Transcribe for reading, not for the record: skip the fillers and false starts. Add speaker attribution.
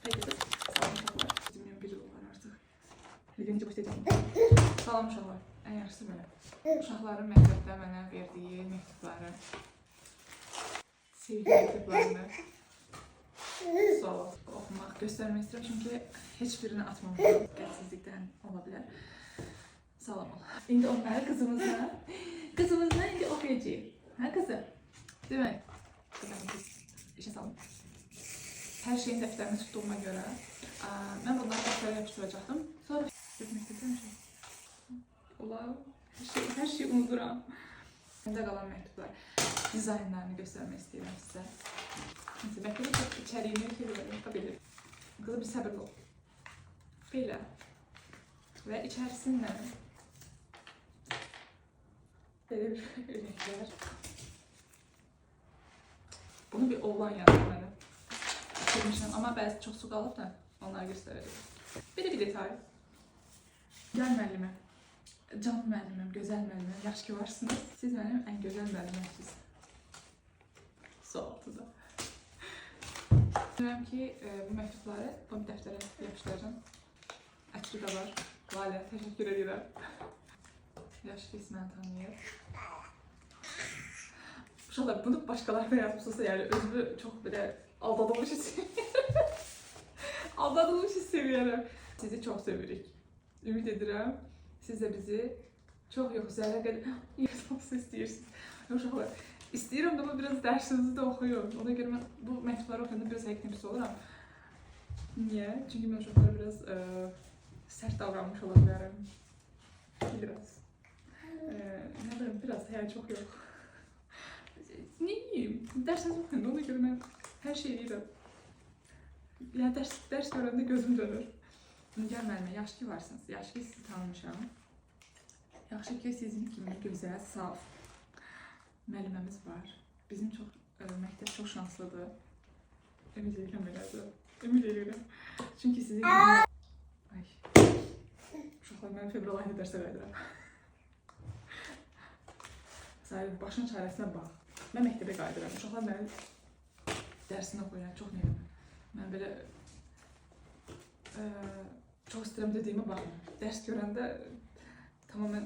Speaker 1: Haydi kız. Salam uşaqlar. Bizim bir yıl var artıq. Videonu başlayacağım. Salam uşaqlar. Ən yaxşısı belə. Uşaqların məktəbdə mənə verdiyi məktubları, sevgi məktublarını sual oxumaq, göstərmək istəyirəm. Çünki heç birini atmamışam. Qətsizlikdən ola bilər. Salam ol. İndi onları qızımızla indi oxuyacağıq. Hə qızım? Demək. Qızım, işə salın. Hər şeyin dəftərini tutduğuma görə mən bunları dəftərə yapışdıracaqdım. Sonra məktəbdən olar, hər şeyi unuduram. Məndə qalan məktublar, dizaynlarını göstərmək istəyirəm sizə. Məktəbə çox içəriyini yapa bilir. Qızım, bir səbirli ol. Belə. Və içərisindən belə bir ürəklər. Bunu bir oğlan yazdı mənə. Amma bəzi çox su qalıb da onları göstərəcəm. Belə bir detay. Gəl müəllimə, can müəlliməm, gözəl müəlliməm, yaxşı ki varsınız. Siz mənim ən gözəl müəllimimsiniz. Sualtıda. Düşünürəm ki, bu məktubları bu dəftərə yapışdıracağım. Əkri də var. Lalə, təşəkkür edirəm. Yaxşı ki, məni tanıyır. Uşaqlar, bunu başqaları da yazmışsa, yəni özümü çox belə aldadılmış hissediyorum. Sizi çox sevirik. Ümid edirəm, siz də bizi çox yox, zərrə qədər yazması istəyirsiniz. Uşaqlar, istəyirəm də ama biraz dərsinizi də oxuyun. Ona görə mən bu məktubları oxuyanda biraz həqiqətən oluram. Niyə? Çünki mən uşaqlara biraz sərt davranmış ola bilərəm. Biraz. Nə bilim, biraz, çox yox. Neyim? Dərsinizi oxuyun, ona görə mən hər şey edirəm. Yəni dərs görəndə gözüm dönür. Gəl müəllimə, yaxşı ki varsınız, yaxşı ki sizi tanımışam. Yaxşı ki sizin kimi gözəl, saf müəlliməmiz var. Bizim məktəb çox şanslıdır. Ümid edirəm belədir. Ümid edirəm. Çünki sizin kimi... Ay. Uşaqlar, mən fevral ayında dərsə qaydıram. Sahib, başın çarəsinə bax. Mən məktəbə qaydıram. Uşaqlar mənim dərsini oxuyuram, çox neyəm. Mən belə çox istəyirəm dediyimə baxın. Dərs görəndə tamamən